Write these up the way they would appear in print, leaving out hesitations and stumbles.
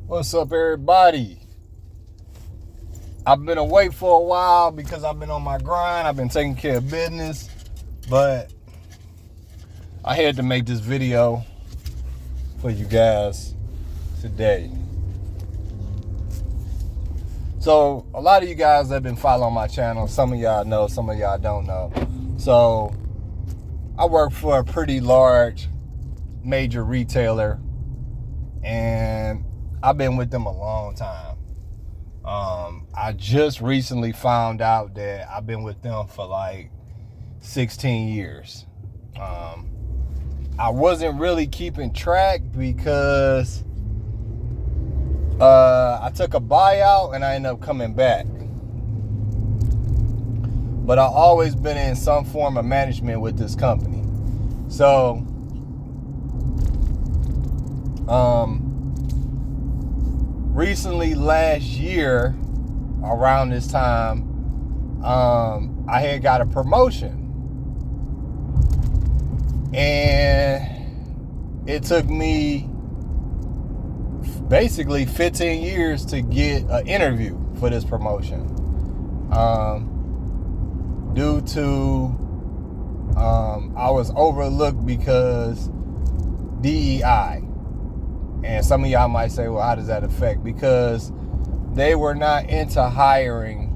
What's up, everybody? I've been away for a while because I've been on my grind. I've been taking care of business, but I had to make this video for you guys today. So a lot of you guys have been following my channel. Some of y'all know, some of y'all don't know. So I work for a pretty large major retailer, and I've been with them a long time. I just recently found out that I've been with them for like 16 years. I wasn't really keeping track because I took a buyout and I ended up coming back. But I've always been in some form of management with this company. So, recently, last year, around this time, I had got a promotion. And it took me basically 15 years to get an interview for this promotion. Due to I was overlooked because DEI. And some of y'all might say, well, how does that affect? Because they were not into hiring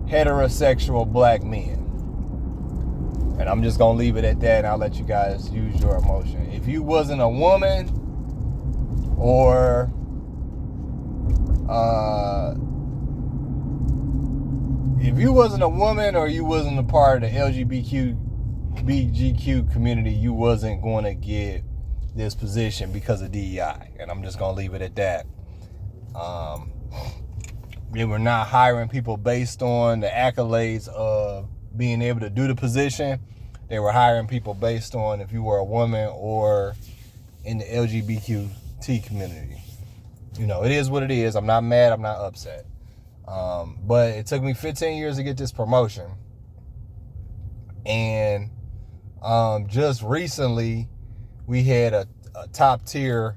heterosexual black men. And I'm just going to leave it at that, and I'll let you guys use your emotion. If you wasn't a woman or you wasn't a part of the LGBTQ community, you wasn't going to get this position because of DEI. And I'm just going to leave it at that. They were not hiring people based on the accolades of being able to do the position. They were hiring people based on if you were a woman or in the LGBTQ community. You know, it is what it is. I'm not mad. I'm not upset. But it took me 15 years to get this promotion. And just recently, we had a top tier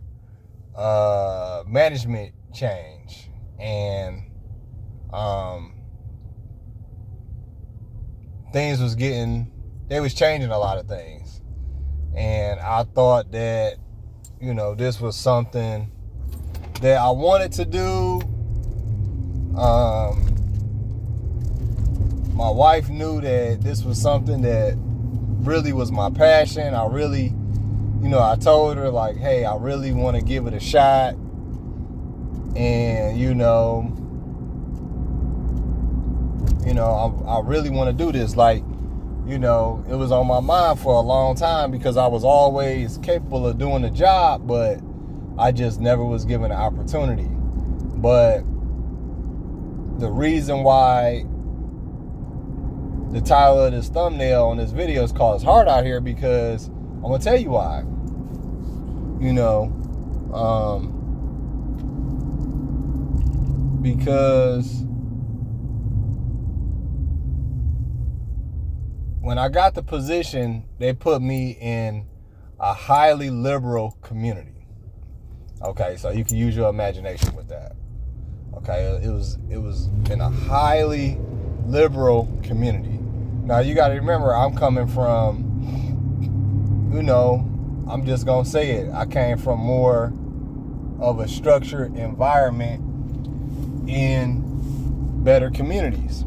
management change. And they was changing a lot of things. And I thought that, this was something that I wanted to do. My wife knew that this was something that really was my passion. I really, I told her like, hey, I really want to give it a shot. And, I really want to do this. Like, it was on my mind for a long time because I was always capable of doing the job, but I just never was given an opportunity. But the reason why the title of this thumbnail on this video is called It's Hard Out Here, because I'm going to tell you why. Because when I got the position, they put me in a highly liberal community. Okay, so you can use your imagination with that. Okay, it was in a highly liberal community. Now you got to remember, I'm coming from, I'm just gonna say it. I came from more of a structured environment in better communities.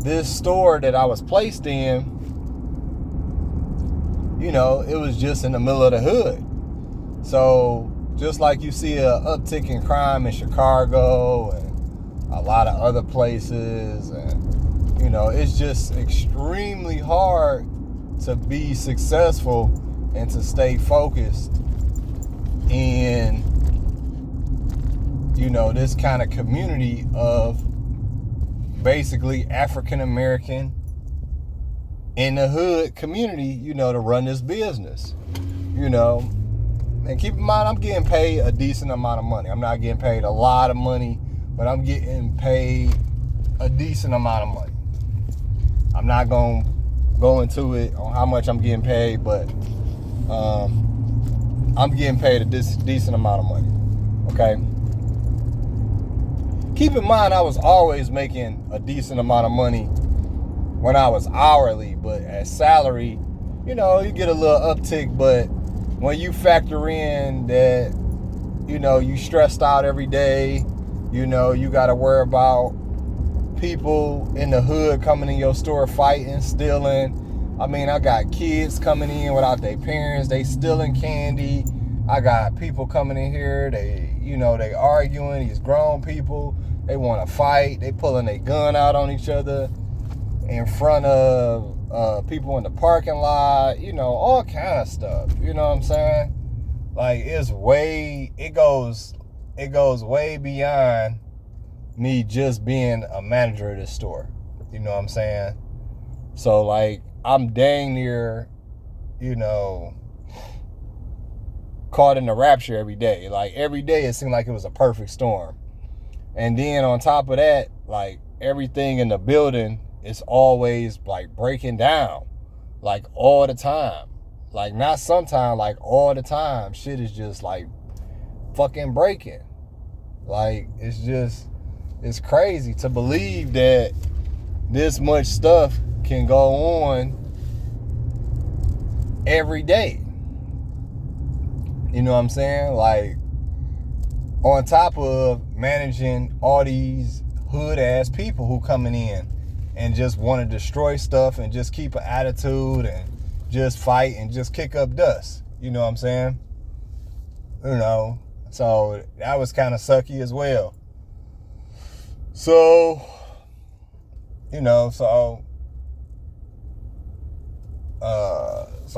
This store that I was placed in, it was just in the middle of the hood. So just like you see an uptick in crime in Chicago and a lot of other places, and it's just extremely hard to be successful and to stay focused in this kind of community of basically African American in the hood community, to run this business. And keep in mind, I'm getting paid a decent amount of money. I'm not getting paid a lot of money, but I'm getting paid a decent amount of money. I'm not going to go into it on how much I'm getting paid, but I'm getting paid a decent amount of money. Okay? Keep in mind, I was always making a decent amount of money when I was hourly, but as salary, you know, you get a little uptick, but when you factor in that, you know, you stressed out every day, you know, you got to worry about people in the hood coming in your store fighting, stealing. I mean, I got kids coming in without their parents, they stealing candy. I got people coming in here, they arguing, these grown people, they want to fight, they pulling their gun out on each other in front of people in the parking lot, you know, all kind of stuff. You know what I'm saying? Like, it goes way beyond me just being a manager of this store. You know what I'm saying? So, like, I'm dang near, you know, caught in the rapture every day. Like, every day it seemed like it was a perfect storm. And then on top of that, like, everything in the building is always, like, breaking down. Like, all the time. Like, not sometime, like, all the time. Shit is just, like, fucking breaking. Like, it's crazy to believe that this much stuff can go on every day. You know what I'm saying? Like, on top of managing all these hood-ass people who coming in and just want to destroy stuff and just keep an attitude and just fight and just kick up dust. You know what I'm saying? You know, so that was kind of sucky as well. So, you know, so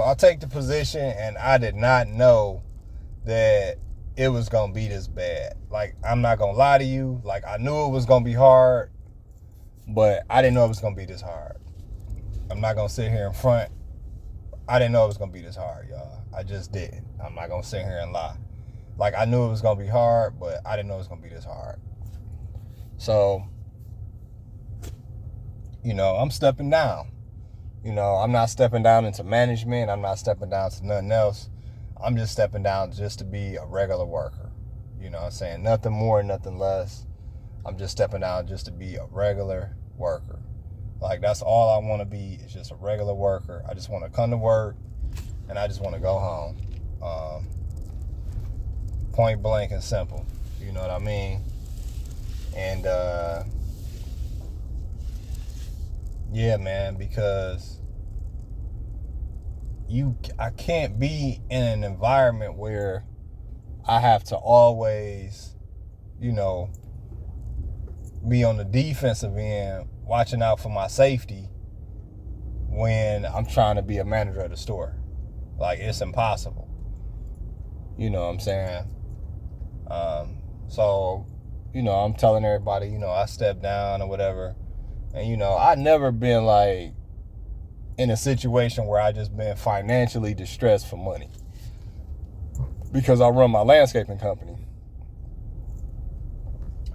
I take the position, and I did not know that it was going to be this bad. Like, I'm not going to lie to you. Like, I knew it was going to be hard, but I didn't know it was going to be this hard. I'm not going to sit here in front. I didn't know it was going to be this hard, y'all. I just didn't. I'm not going to sit here and lie. Like, I knew it was going to be hard, but I didn't know it was going to be this hard. So, you know, I'm stepping down. You know, I'm not stepping down into management. I'm not stepping down to nothing else. I'm just stepping down just to be a regular worker. You know what I'm saying? Nothing more, nothing less. I'm just stepping down just to be a regular worker. Like, that's all I want to be, is just a regular worker. I just want to come to work, and I just want to go home. Point blank and simple. You know what I mean? And, yeah, man, because I can't be in an environment where I have to always, you know, be on the defensive end, watching out for my safety when I'm trying to be a manager of the store. Like, it's impossible. You know what I'm saying? So, you know, I'm telling everybody, you know, I stepped down or whatever. And, you know, I've never been, like, in a situation where I just been financially distressed for money, because I run my landscaping company.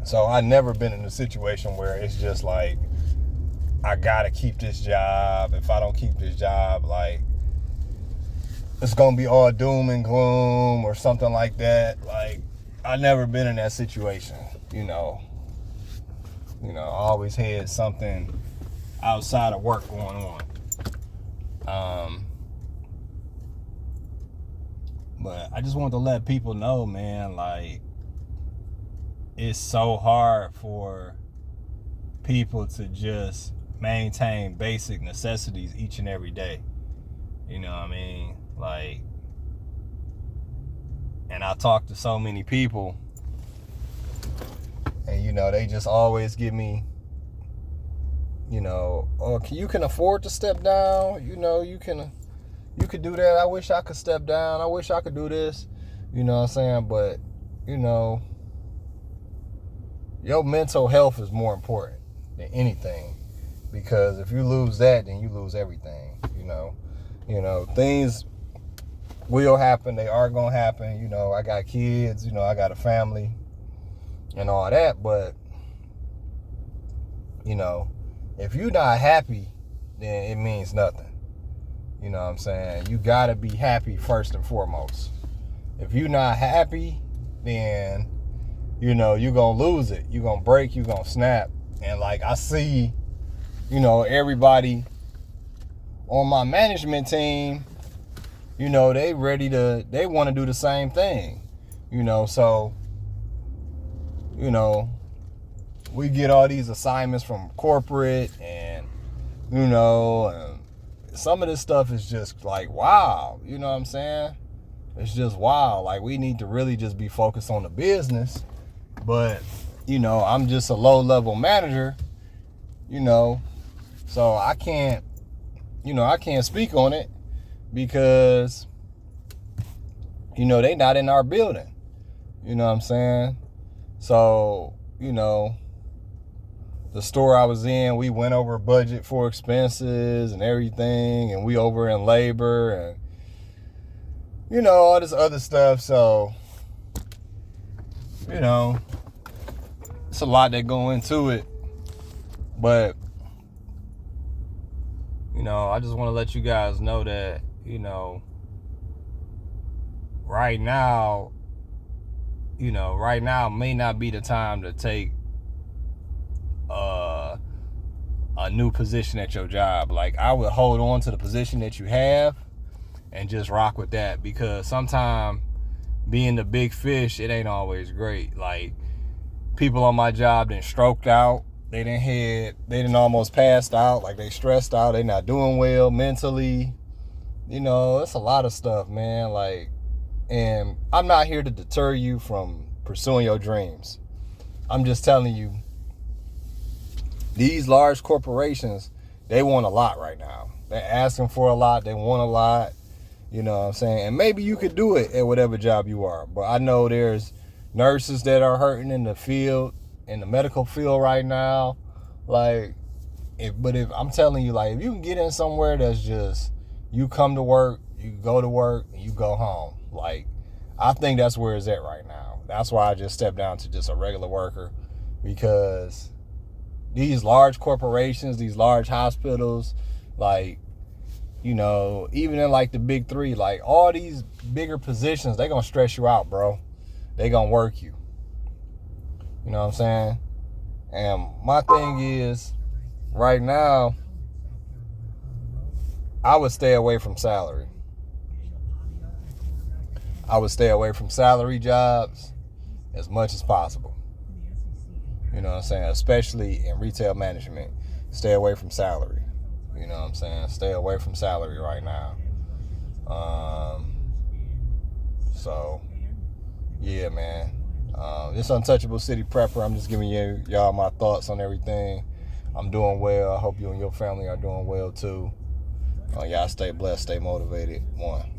So I never been in a situation where it's just like, I gotta keep this job. If I don't keep this job, like, it's gonna be all doom and gloom or something like that. Like, I never been in that situation, you know. You know, I always had something outside of work going on. But I just want to let people know, man, like, it's so hard for people to just maintain basic necessities each and every day. You know what I mean? Like, and I talk to so many people, and, you know, they just always give me, you know, oh, you can afford to step down. You know, you could do that. I wish I could step down. I wish I could do this. You know what I'm saying? But, you know, your mental health is more important than anything, because if you lose that, then you lose everything. You know, things will happen. They are going to happen. You know, I got kids, you know, I got a family and all that. But, you know, if you're not happy, then it means nothing. You know what I'm saying? You got to be happy first and foremost. If you're not happy, then, you're going to lose it. You're going to break, you're going to snap. And like I see, everybody on my management team, they want to do the same thing. So, we get all these assignments from corporate and, and some of this stuff is just like, wow, you know what I'm saying? It's just wow. Like, we need to really just be focused on the business. But, I'm just a low-level manager, so I can't speak on it because, they not in our building. You know what I'm saying? So, the store I was in, we went over budget for expenses and everything, and we over in labor and, all this other stuff. So, it's a lot that go into it. But, I just want to let you guys know that, right now may not be the time to take a new position at your job. Like, I would hold on to the position that you have and just rock with that, because sometimes being the big fish, it ain't always great. Like, people on my job done stroked out. They done almost passed out. Like, they stressed out. They not doing well mentally. It's a lot of stuff, man. Like, and I'm not here to deter you from pursuing your dreams. I'm just telling you, these large corporations, they want a lot right now. They're asking for a lot. They want a lot. You know what I'm saying? And maybe you could do it at whatever job you are. But I know there's nurses that are hurting in the field, in the medical field right now. Like, if I'm telling you, like, if you can get in somewhere that's just, you come to work, you go to work, and you go home. Like, I think that's where it's at right now. That's why I just stepped down to just a regular worker, because these large corporations, these large hospitals, like, even in like the big three, like all these bigger positions, they gonna stress you out, bro. They gonna work you. You know what I'm saying? And my thing is, right now, I would stay away from salary. I would stay away from salary jobs as much as possible. You know what I'm saying? Especially in retail management. Stay away from salary. You know what I'm saying? Stay away from salary right now. So, yeah, man. This Untouchable City Prepper, I'm just giving y'all my thoughts on everything. I'm doing well. I hope you and your family are doing well, too. Y'all stay blessed, stay motivated. One.